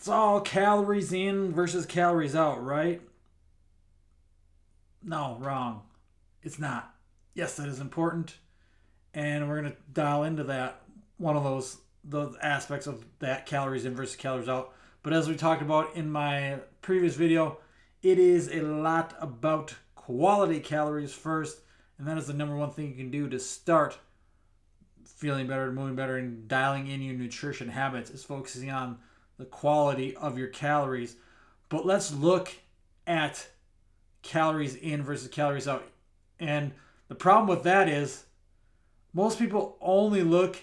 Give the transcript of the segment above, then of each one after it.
it's all calories in versus calories out, right? No, wrong. It's not. Yes, that is important, and we're gonna dial into that one of those aspects of that calories in versus calories out. But as we talked about in my previous video, it is a lot about quality calories first, and that is the number one thing you can do to start feeling better, moving better, and dialing in your nutrition habits is focusing on the quality of your calories. But let's look at calories in versus calories out. And the problem with that is most people only look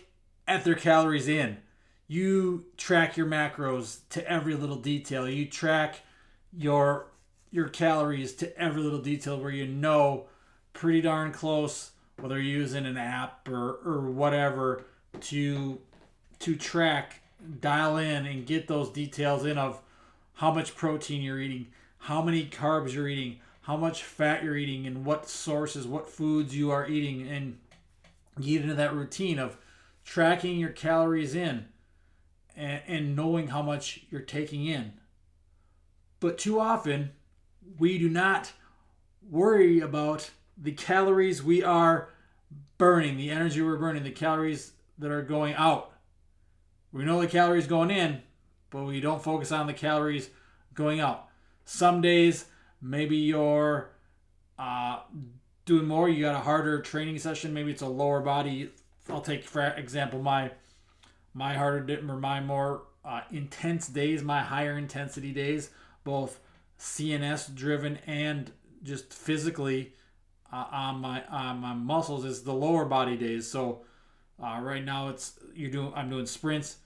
at their calories in. You track your macros to every little detail. You track your calories to every little detail where you know pretty darn close whether you're using an app or whatever to track, dial in and get those details in of how much protein you're eating, how many carbs you're eating, how much fat you're eating, and what sources, what foods you are eating, and get into that routine of tracking your calories in and knowing how much you're taking in. But too often, we do not worry about the calories we are burning, the energy we're burning, the calories that are going out. We know the calories going in, but we don't focus on the calories going out. Some days, maybe you're doing more. You got a harder training session. Maybe it's a lower body. I'll take, for example, my harder or my more intense days, my higher intensity days, both CNS driven and just physically on my muscles is the lower body days. So right now I'm doing sprints,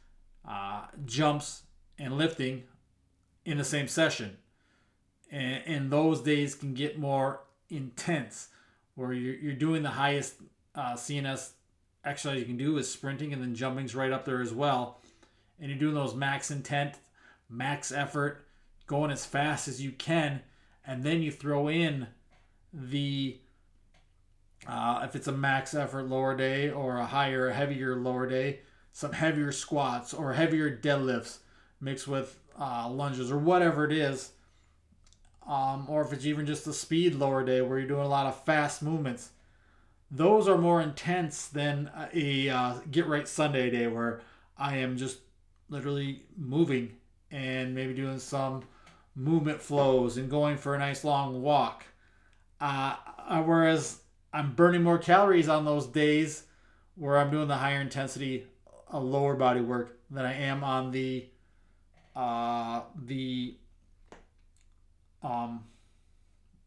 jumps, and lifting in the same session, and those days can get more intense, where you're doing the highest CNS exercise you can do is sprinting, and then jumping's right up there as well, and you're doing those max intent, max effort, going as fast as you can, and then you throw in the if it's a max effort lower day or a higher, heavier lower day, some heavier squats or heavier deadlifts mixed with lunges or whatever it is, or if it's even just a speed lower day where you're doing a lot of fast movements. Those are more intense than a get right Sunday day where I am just literally moving and maybe doing some movement flows and going for a nice long walk. Whereas I'm burning more calories on those days where I'm doing the higher intensity, lower body work than I am on the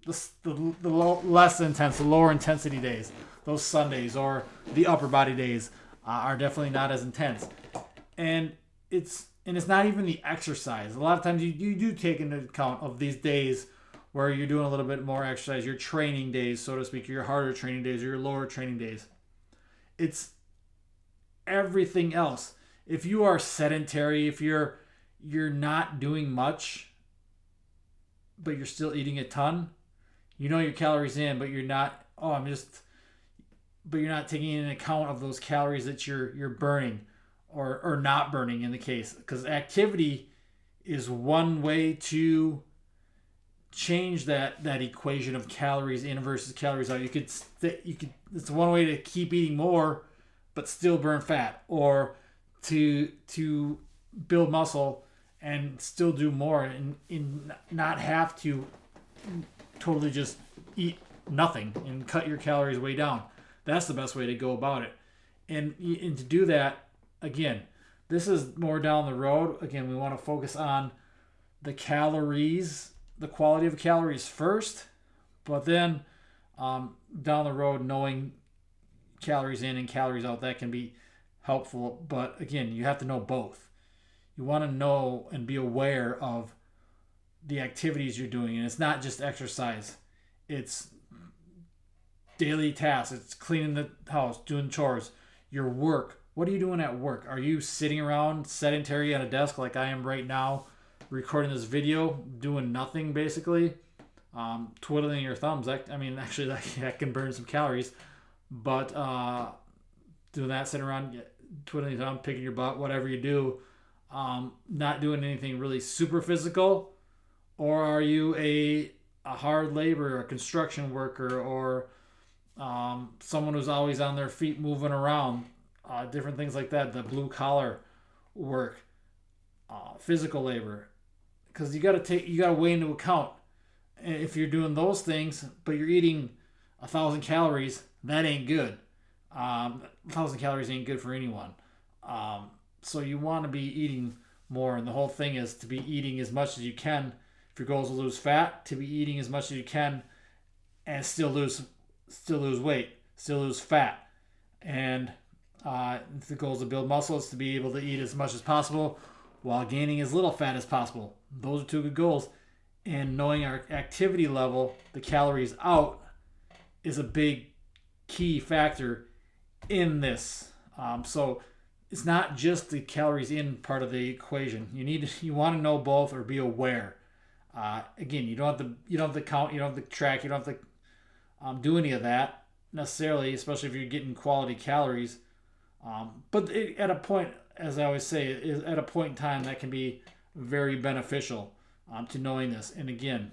less intense, the lower intensity days. Those Sundays or the upper body days are definitely not as intense, and it's not even the exercise. A lot of times you do take into account of these days where you're doing a little bit more exercise, your training days, so to speak, your harder training days or your lower training days. It's everything else. If you are sedentary, if you're not doing much, but you're still eating a ton, you know your calories in, but you're not. But you're not taking into account of those calories that you're burning, or not burning in the case, because activity is one way to change that equation of calories in versus calories out. You could it's one way to keep eating more but still burn fat, or to build muscle and still do more and not have to totally just eat nothing and cut your calories way down. That's the best way to go about it. And to do that, again, this is more down the road. Again, we want to focus on the calories, the quality of calories first, but then down the road, knowing calories in and calories out, that can be helpful. But again, you have to know both. You want to know and be aware of the activities you're doing. And it's not just exercise. It's daily tasks. It's cleaning the house, doing chores, your work. What are you doing at work? Are you sitting around sedentary at a desk like I am right now, recording this video, doing nothing basically, twiddling your thumbs? That can burn some calories. But doing that, sitting around, twiddling your thumb, picking your butt, whatever you do, not doing anything really super physical, or are you a hard laborer, a construction worker, or someone who's always on their feet moving around, different things like that, the blue collar work, physical labor, because you got to weigh into account if you're doing those things, but you're eating 1,000 calories, that ain't good. 1,000 calories ain't good for anyone. So you want to be eating more, and the whole thing is to be eating as much as you can. If your goal is to lose fat, to be eating as much as you can, and still lose weight, still lose fat. And if the goal is to build muscle, it's to be able to eat as much as possible while gaining as little fat as possible. Those are two good goals. And knowing our activity level, the calories out, is a big key factor in this. So it's not just the calories in part of the equation. You want to know both or be aware. Again, you don't have to count, you don't have to track, you don't have to do any of that necessarily, especially if you're getting quality calories. But at a point, as I always say, at a point in time that can be very beneficial to knowing this. And again,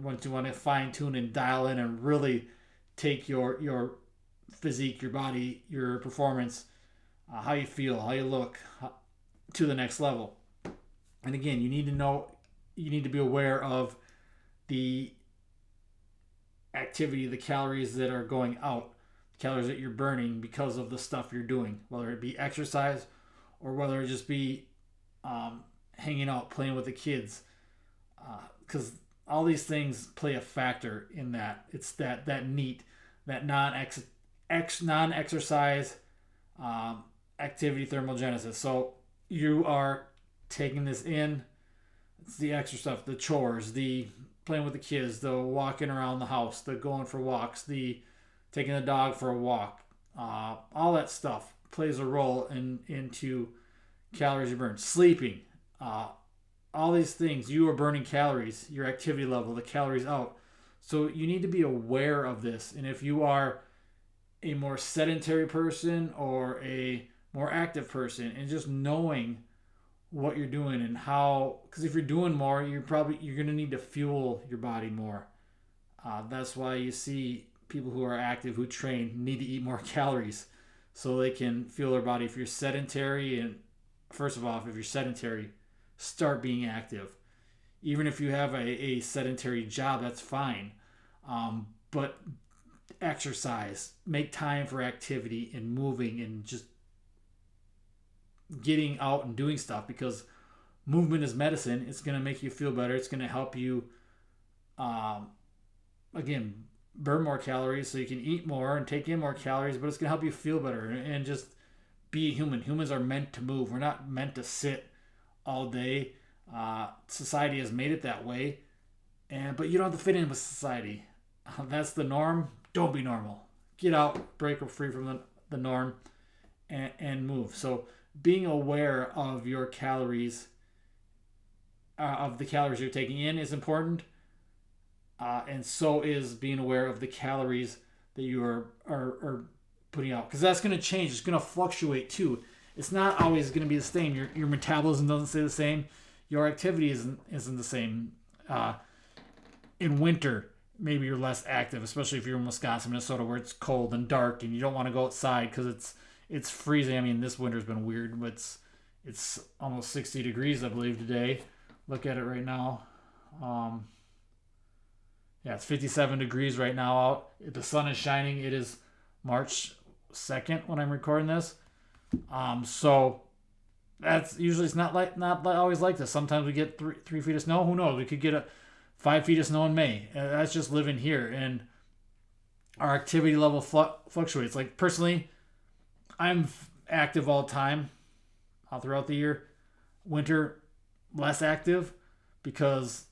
once you want to fine tune and dial in and really take your physique, your body, your performance, how you feel, how you look, to the next level. And again, you need to be aware of the activity, the calories that are going out, the calories that you're burning because of the stuff you're doing, whether it be exercise or whether it just be hanging out, playing with the kids, because all these things play a factor in that. It's that non-exercise activity thermogenesis. So you are taking this in. It's the extra stuff, the chores, the playing with the kids, the walking around the house, the going for walks, the taking the dog for a walk. All that stuff plays a role into calories you burn. Sleeping, all these things, you are burning calories, your activity level, the calories out. So you need to be aware of this. And if you are a more sedentary person or a more active person, and just knowing what you're doing and how, because if you're doing more, you're going to need to fuel your body more. That's why you see people who are active, who train, need to eat more calories so they can fuel their body. If you're sedentary, and first of all, if you're sedentary, start being active. Even if you have a sedentary job, that's fine. But exercise, make time for activity and moving and just getting out and doing stuff, because movement is medicine. It's going to make you feel better. It's going to help you, again, burn more calories so you can eat more and take in more calories, but it's going to help you feel better and just be human. Humans are meant to move. We're not meant to sit all day. Society has made it that way, but you don't have to fit in with society. That's the norm. Don't be normal. Get out, break free from the norm, and move. So being aware of your calories, of the calories you're taking in, is important. And so is being aware of the calories that you are putting out, because that's going to change. It's going to fluctuate too. It's not always going to be the same. Your metabolism doesn't stay the same. Your activity isn't the same. In winter, maybe you're less active, especially if you're in Wisconsin, Minnesota, where it's cold and dark and you don't want to go outside because it's freezing. I mean, this winter's been weird, but it's almost 60 degrees, I believe, today. Look at it right now. Yeah, it's 57 degrees right now out. The sun is shining. It is March 2nd when I'm recording this. So that's usually, it's not always like this. Sometimes we get 3 feet of snow. Who knows? We could get 5 feet of snow in May. That's just living here, and our activity level fluctuates. Like personally, I'm active all the time, all throughout the year. Winter, less active because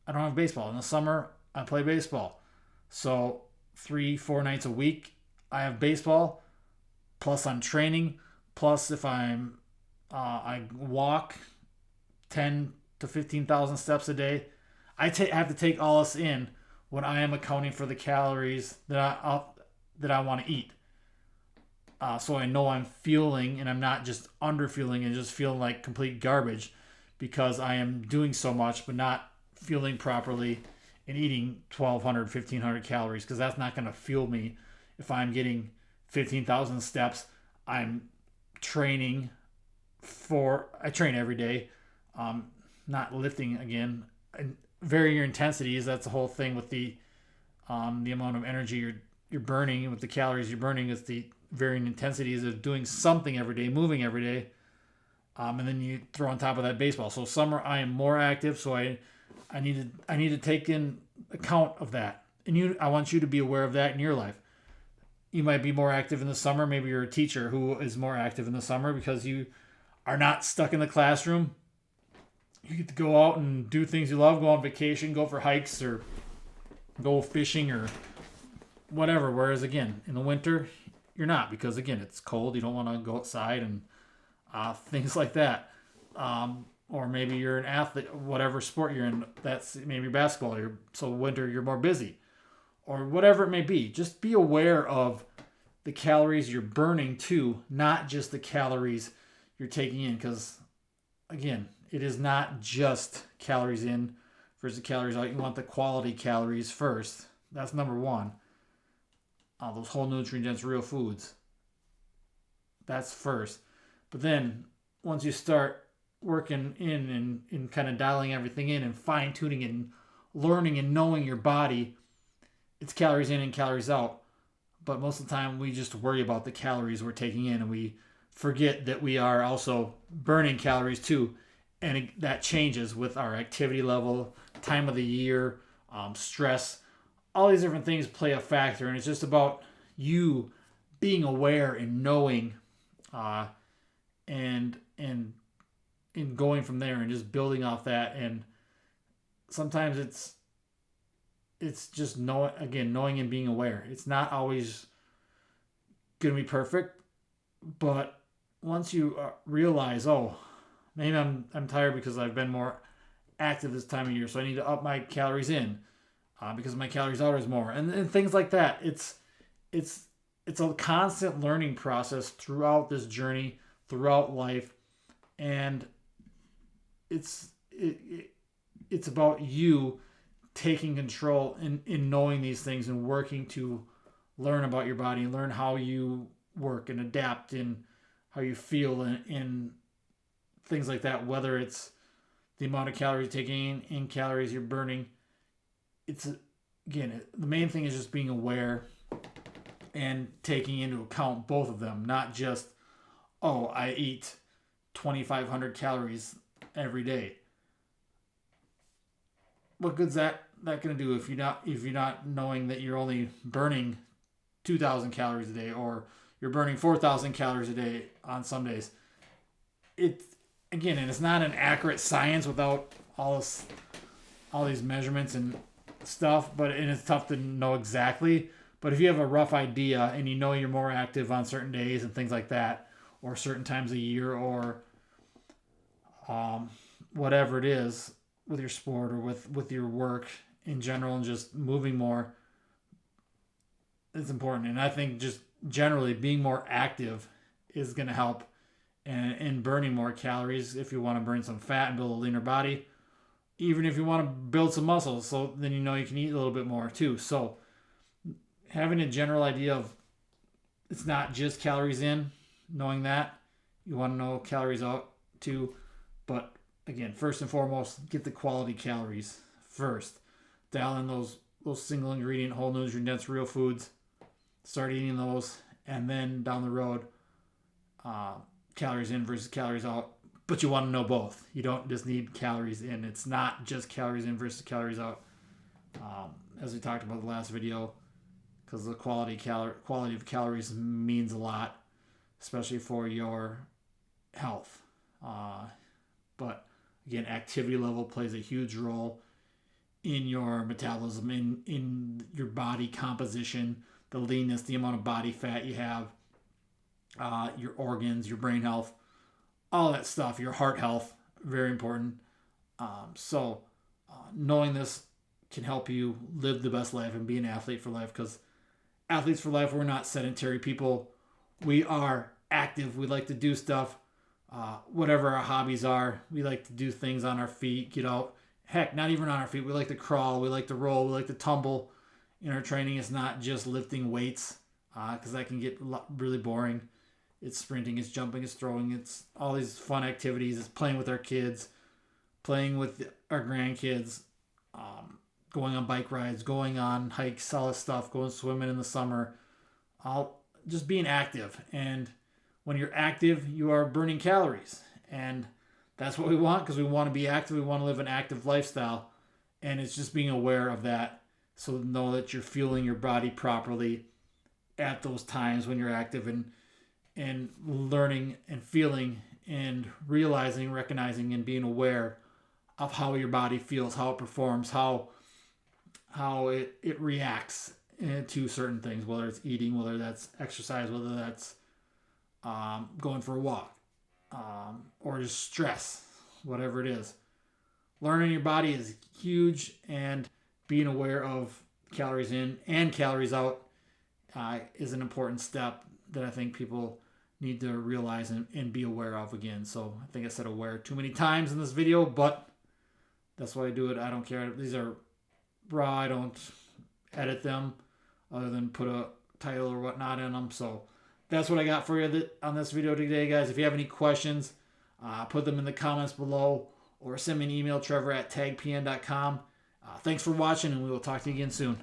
I don't have baseball. In the summer, I play baseball. So 3-4 nights a week, I have baseball. Plus I'm training. Plus if I walk 10 to 15,000 steps a day. I have to take all this in when I am accounting for the calories that I want to eat. so I know I'm fueling and I'm not just underfueling and just feeling like complete garbage because I am doing so much but not fueling properly and eating 1,200, 1,500 calories, because that's not going to fuel me. If I'm getting 15,000 steps, I'm training I train every day, not lifting again. And vary your intensities. That's the whole thing with the amount of energy you're burning, with the calories you're burning. Is the varying intensities of doing something every day, moving every day, and then you throw on top of that baseball. So summer I am more active, so I need to take in account of that, and I want you to be aware of that in your life. You might be more active in the summer. Maybe you're a teacher who is more active in the summer because you are not stuck in the classroom. You get to go out and do things you love, go on vacation, go for hikes, or go fishing, or whatever. Whereas again, in the winter, you're not, because again, it's cold. You don't want to go outside and things like that. Or maybe you're an athlete, whatever sport you're in. That's maybe basketball. So winter, you're more busy, or whatever it may be. Just be aware of the calories you're burning too, not just the calories you're taking in. Because again, it is not just calories in versus calories out. You want the quality calories first. That's number one. Those whole nutrient dense real foods. That's first. But then once you start working in and kind of dialing everything in and fine tuning and learning and knowing your body, it's calories in and calories out. But most of the time we just worry about the calories we're taking in, and we forget that we are also burning calories too. And that changes with our activity level, time of the year, stress. All these different things play a factor, and it's just about you being aware and knowing, and going from there and just building off that. And sometimes it's just knowing and being aware. It's not always going to be perfect, but once you realize, oh, maybe I'm tired because I've been more active this time of year, so I need to up my calories in, because my calories out is more, and things like that. It's a constant learning process throughout this journey, throughout life, and it's about you taking control in knowing these things and working to learn about your body and learn how you work and adapt in how you feel and things like that. Whether it's the amount of calories you're taking in calories you're burning, it's again, the main thing is just being aware and taking into account both of them, not just, oh, I eat 2,500 calories every day. What good's that gonna do if you're not knowing that you're only burning 2,000 calories a day, or you're burning 4,000 calories a day on some days? It's again, and it's not an accurate science without all these measurements and stuff, and it's tough to know exactly. But if you have a rough idea and you know you're more active on certain days and things like that, or certain times a year, or whatever it is with your sport or with your work in general, and just moving more, it's important. And I think just generally being more active is going to help in burning more calories if you want to burn some fat and build a leaner body, even if you want to build some muscles. So then you can eat a little bit more too. So having a general idea of it's not just calories in, knowing that you want to know calories out too. But again, first and foremost, get the quality calories first. Dial in those single ingredient, whole nutrient dense real foods. Start eating those, and then down the road, calories in versus calories out. But you want to know both. You don't just need calories in. It's not just calories in versus calories out. As we talked about in the last video, because the quality of calories means a lot, especially for your health. But again, activity level plays a huge role in your metabolism, in your body composition, the leanness, the amount of body fat you have, your organs, your brain health, all that stuff, your heart health, very important. So knowing this can help you live the best life and be an athlete for life, because athletes for life, we're not sedentary people. we are active. We like to do stuff, whatever our hobbies are. We like to do things on our feet, get out. Heck, not even on our feet. We like to crawl. We like to roll. We like to tumble. In our training, it's not just lifting weights because that can get really boring. It's sprinting, it's jumping, it's throwing, it's all these fun activities. It's playing with our kids, playing with our grandkids, going on bike rides, going on hikes, all this stuff, going swimming in the summer, all just being active. And when you're active, you are burning calories. And that's what we want because we want to be active. We want to live an active lifestyle. And it's just being aware of that. So know that you're fueling your body properly at those times when you're active and learning and feeling and realizing, recognizing, and being aware of how your body feels, how it performs, how it reacts to certain things, whether it's eating, whether that's exercise, whether that's going for a walk, or just stress, whatever it is. Learning your body is huge, and being aware of calories in and calories out is an important step that I think people need to realize and be aware of again. So I think I said aware too many times in this video, but that's why I do it. I don't care. These are raw. I don't edit them other than put a title or whatnot in them. So that's what I got for you on this video today, guys. If you have any questions, put them in the comments below or send me an email, trevor@tagpn.com. Thanks for watching, and we will talk to you again soon.